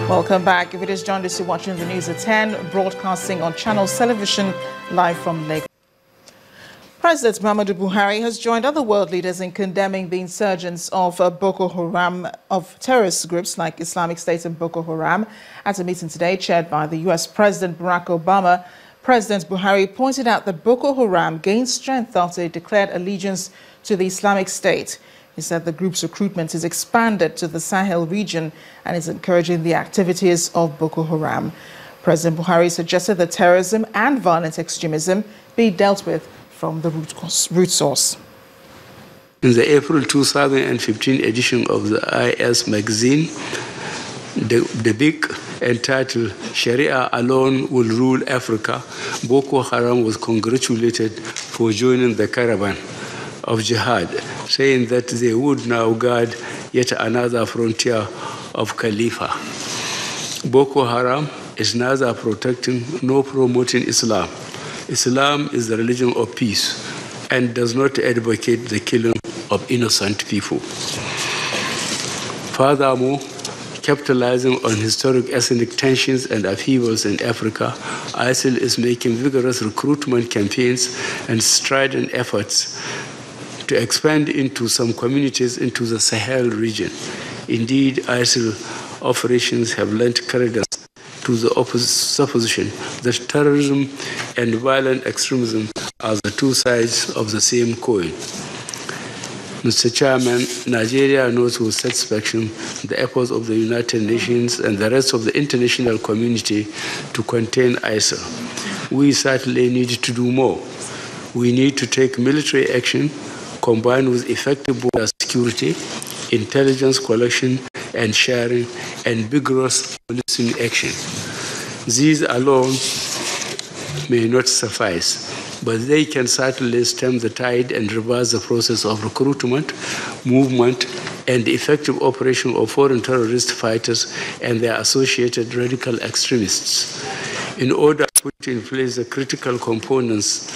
Welcome back. If it is John Lucy watching the news at 10, broadcasting on Channels Television live from Lagos. President Muhammadu Buhari has joined other world leaders in condemning the insurgents of Boko Haram, of terrorist groups like Islamic State and Boko Haram. At a meeting today chaired by the US President Barack Obama, President Buhari pointed out that Boko Haram gained strength after it declared allegiance to the Islamic State. He said the group's recruitment is expanded to the Sahel region and is encouraging the activities of Boko Haram. President Buhari suggested that terrorism and violent extremism be dealt with from the root source. In the April 2015 edition of the IS magazine, the big entitled Sharia Alone Will Rule Africa, Boko Haram was congratulated for joining the caravan of jihad, saying that they would now guard yet another frontier of Khalifa. Boko Haram is neither protecting nor promoting Islam. Islam is the religion of peace and does not advocate the killing of innocent people. Furthermore, capitalizing on historic ethnic tensions and upheavals in Africa, ISIL is making vigorous recruitment campaigns and strident efforts to expand into some communities into the Sahel region. Indeed, ISIL operations have lent credence to the supposition that terrorism and violent extremism are the two sides of the same coin. Mr. Chairman, Nigeria notes with satisfaction the efforts of the United Nations and the rest of the international community to contain ISIL. We certainly need to do more. We need to take military action combined with effective border security, intelligence collection and sharing, and vigorous policing action. These alone may not suffice, but they can certainly stem the tide and reverse the process of recruitment, movement, and effective operation of foreign terrorist fighters and their associated radical extremists. In order to put in place the critical components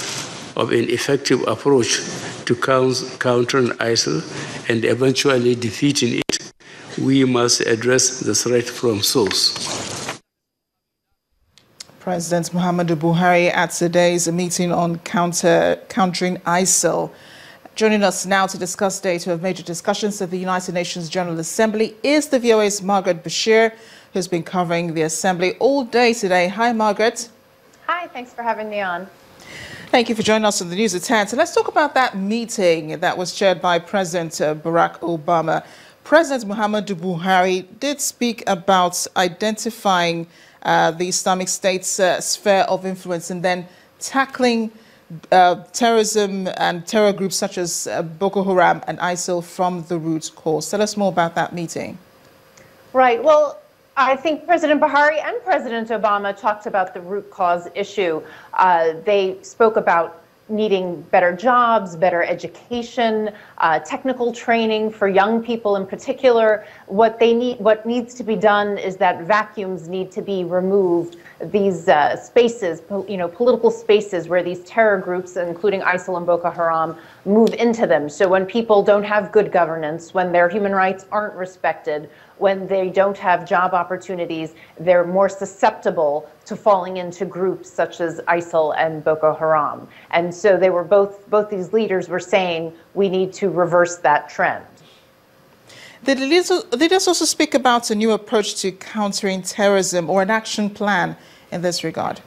of an effective approach to countering ISIL and eventually defeating it, we must address the threat from source. President Muhammadu Buhari at today's meeting on countering ISIL. Joining us now to discuss data of major discussions at the United Nations General Assembly is the VOA's Margaret Bashir, who's been covering the Assembly all day today. Hi, Margaret. Hi, thanks for having me on. Thank you for joining us on the news at 10. So let's talk about that meeting that was chaired by President Barack Obama. President Muhammadu Buhari did speak about identifying the Islamic State's sphere of influence and then tackling terrorism and terror groups such as Boko Haram and ISIL from the root cause. Tell us more about that meeting. Right. Well, I think President Buhari and President Obama talked about the root cause issue. They spoke about needing better jobs, better education, technical training for young people in particular. What needs to be done is that vacuums need to be removed. These spaces, political spaces where these terror groups, including ISIL and Boko Haram, move into them. So when people don't have good governance, when their human rights aren't respected, when they don't have job opportunities, they're more susceptible to falling into groups such as ISIL and Boko Haram. And so they were both these leaders were saying we need to reverse that trend. Did leaders also speak about a new approach to countering terrorism or an action plan in this regard?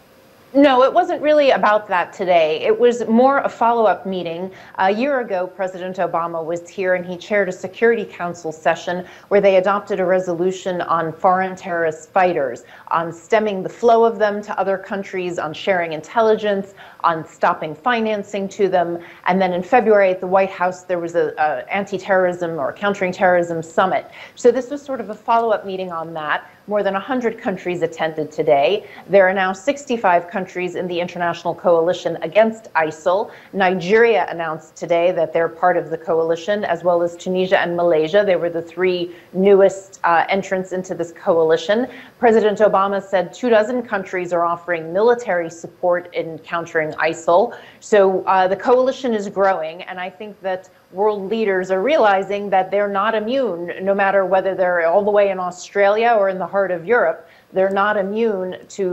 No, it wasn't really about that today. It was more a follow-up meeting. A year ago, President Obama was here and he chaired a Security Council session where they adopted a resolution on foreign terrorist fighters, on stemming the flow of them to other countries, on sharing intelligence, on stopping financing to them. And then in February at the White House, there was an anti-terrorism or countering terrorism summit. So this was sort of a follow-up meeting on that. More than 100 countries attended today. There are now 65 countries in the international coalition against ISIL. Nigeria announced today that they're part of the coalition, as well as Tunisia and Malaysia. They were the three newest entrants into this coalition. President Obama said 24 countries are offering military support in countering ISIL. So the coalition is growing, and I think that world leaders are realizing that they're not immune, no matter whether they're all the way in Australia or in the heart of Europe. They're not immune to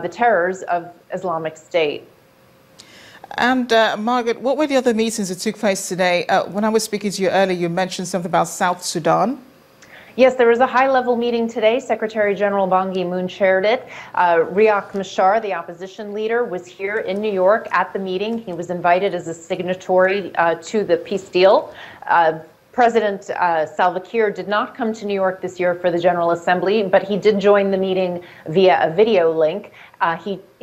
the terrors of Islamic State. And Margaret, what were the other meetings that took place today? When I was speaking to you earlier, you mentioned something about South Sudan. Yes, there was a high-level meeting today. Secretary General Ban Ki-moon chaired it. Riek Machar, the opposition leader, was here in New York at the meeting. He was invited as a signatory to the peace deal. President Salva Kiir did not come to New York this year for the General Assembly, but he did join the meeting via a video link.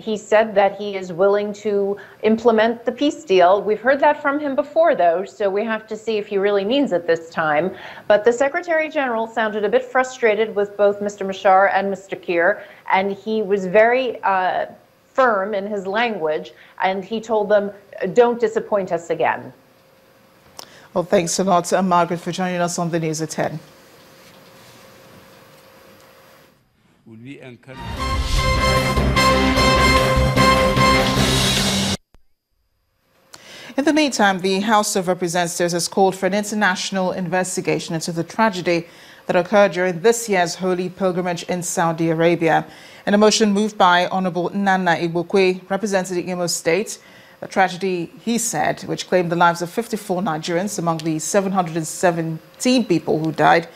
He said that he is willing to implement the peace deal. We've heard that from him before, though, so we have to see if he really means it this time. But the Secretary General sounded a bit frustrated with both Mr. Machar and Mr. Kiir, and he was very firm in his language, and he told them, don't disappoint us again. Well, thanks a lot, Margaret, for joining us on the News at 10. In the meantime, the House of Representatives has called for an international investigation into the tragedy that occurred during this year's holy pilgrimage in Saudi Arabia. In a motion moved by Honorable Nana Igbokwe, representing Imo State, a tragedy, he said, which claimed the lives of 54 Nigerians among the 717 people who died,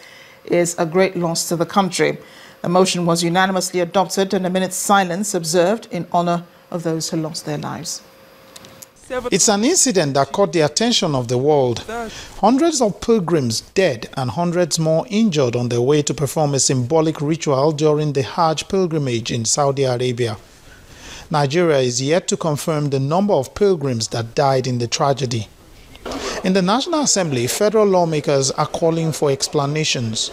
is a great loss to the country. The motion was unanimously adopted and a minute's silence observed in honor of those who lost their lives. It's an incident that caught the attention of the world. Hundreds of pilgrims dead and hundreds more injured on their way to perform a symbolic ritual during the Hajj pilgrimage in Saudi Arabia. Nigeria is yet to confirm the number of pilgrims that died in the tragedy. In the National Assembly, federal lawmakers are calling for explanations.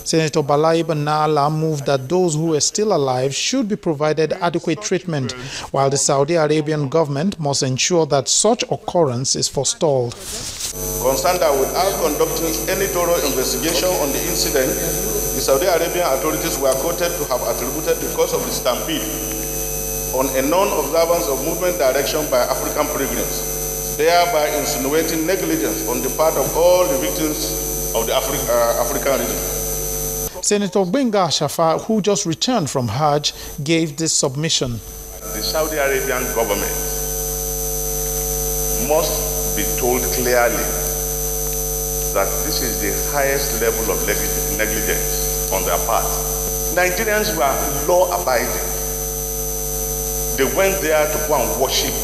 Senator Bala Ibn Nala moved that those who are still alive should be provided adequate treatment, while the Saudi Arabian government must ensure that such occurrence is forestalled. Concerned that without conducting any thorough investigation on the incident, the Saudi Arabian authorities were quoted to have attributed the cause of the stampede on a non-observance of movement direction by African pilgrims, thereby insinuating negligence on the part of all the victims of the African region. Senator Benga Shafa, who just returned from Hajj, gave this submission. The Saudi Arabian government must be told clearly that this is the highest level of negligence on their part. Nigerians were law-abiding. They went there to go and worship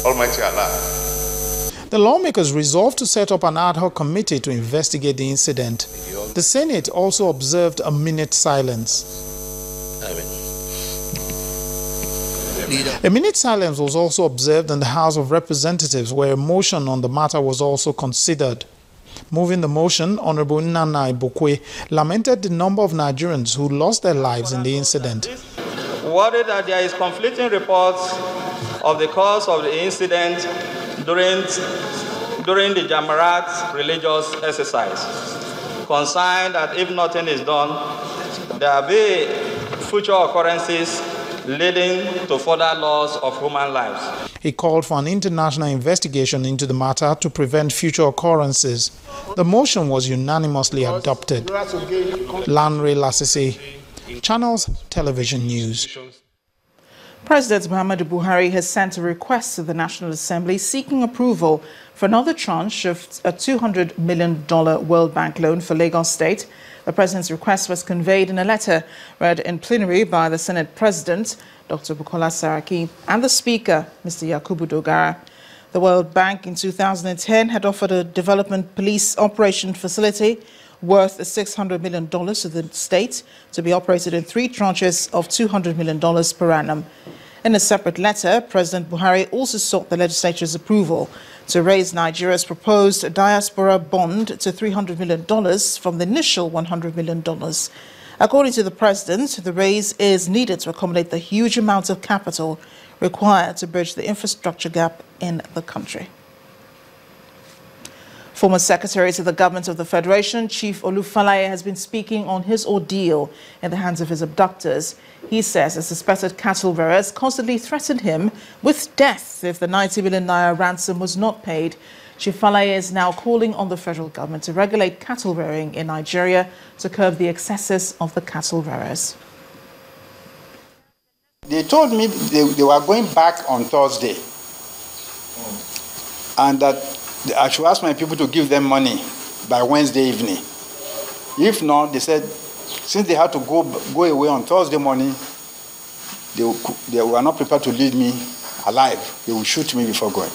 Almighty Allah. The lawmakers resolved to set up an ad hoc committee to investigate the incident. The Senate also observed a minute silence. A minute silence was also observed in the House of Representatives, where a motion on the matter was also considered. Moving the motion, Honorable Nana Igbokwe lamented the number of Nigerians who lost their lives in the incident. Worried that there is conflicting reports of the cause of the incident during the Jamarat religious exercise. Concerned that if nothing is done, there will be future occurrences leading to further loss of human lives. He called for an international investigation into the matter to prevent future occurrences. The motion was unanimously adopted. Lanre Lasisi, Channels Television News. President Muhammadu Buhari has sent a request to the National Assembly seeking approval for another tranche of a $200 million World Bank loan for Lagos State. The president's request was conveyed in a letter read in plenary by the Senate President, Dr. Bukola Saraki, and the Speaker, Mr. Yakubu Dogara. The World Bank in 2010 had offered a development police operation facility worth $600 million to the state to be operated in 3 tranches of $200 million per annum. In a separate letter, President Buhari also sought the legislature's approval to raise Nigeria's proposed diaspora bond to $300 million from the initial $100 million. According to the president, the raise is needed to accommodate the huge amount of capital required to bridge the infrastructure gap in the country. Former Secretary to the Government of the Federation, Chief Olufalaye, has been speaking on his ordeal in the hands of his abductors. He says the suspected cattle rearers constantly threatened him with death if the 90 million naira ransom was not paid. Chief Olufalaye is now calling on the federal government to regulate cattle rearing in Nigeria to curb the excesses of the cattle rearers. They told me they were going back on Thursday and that I should ask my people to give them money by Wednesday evening. If not, they said, since they had to go away on Thursday morning, they were not prepared to leave me alive. They would shoot me before going.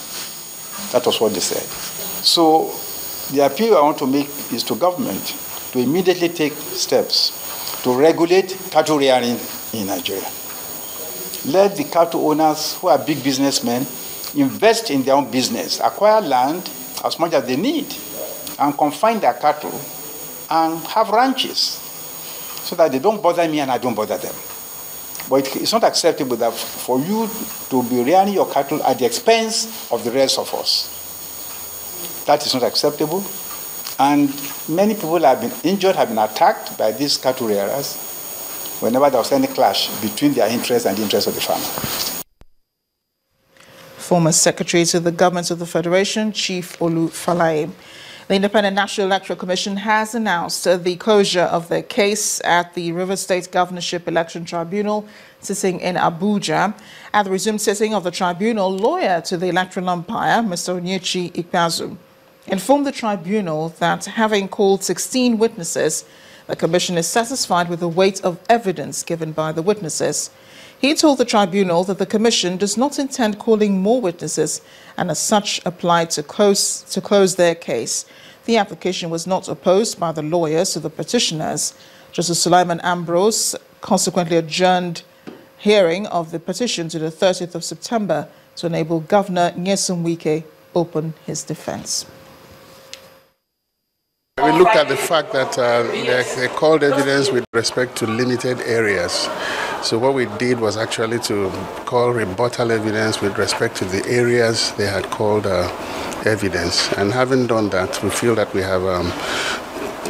That was what they said. So the appeal I want to make is to government to immediately take steps to regulate cattle rearing in Nigeria. Let the cattle owners who are big businessmen invest in their own business, acquire land as much as they need, and confine their cattle and have ranches so that they don't bother me and I don't bother them. But it's not acceptable that for you to be rearing your cattle at the expense of the rest of us. That is not acceptable. And many people have been injured, have been attacked by these cattle rearers whenever there was any clash between their interests and the interests of the farmer. Former Secretary to the Government of the Federation, Chief Olufalaye. The Independent National Electoral Commission has announced the closure of the case at the Rivers State Governorship Election Tribunal sitting in Abuja. At the resumed sitting of the tribunal, lawyer to the electoral umpire, Mr. Onyechi Ikpeazu, informed the tribunal that having called 16 witnesses, the commission is satisfied with the weight of evidence given by the witnesses. He told the tribunal that the commission does not intend calling more witnesses and as such applied to close their case. The application was not opposed by the lawyers to the petitioners. Justice Sulaiman Ambrose consequently adjourned hearing of the petition to the 30th of September to enable Governor Nyesom Wike open his defense. We looked at the fact that they called evidence with respect to limited areas. So what we did was actually to call rebuttal evidence with respect to the areas they had called evidence. And having done that, we feel that we have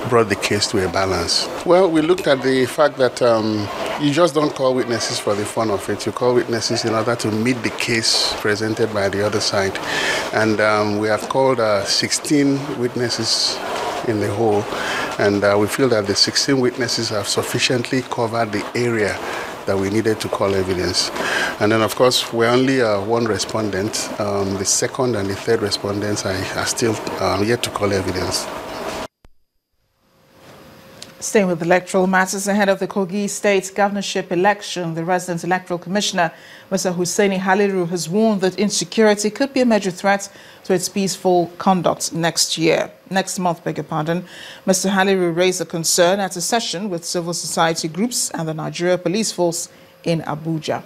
brought the case to a balance. Well, we looked at the fact that you just don't call witnesses for the fun of it. You call witnesses in order to meet the case presented by the other side. And we have called 16 witnesses in the whole, and we feel that the 16 witnesses have sufficiently covered the area that we needed to call evidence. And then, of course, we're only one respondent. The second and the third respondents are still yet to call evidence. Staying with electoral matters ahead of the Kogi State governorship election, the resident electoral commissioner, Mr. Hussaini Haliru, has warned that insecurity could be a major threat to its peaceful conduct next month. Mr. Haliru raised a concern at a session with civil society groups and the Nigeria Police Force in Abuja.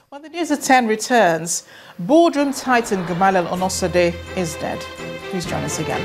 When the news at 10 returns, boardroom titan Gamal El Onosade is dead. Please join us again.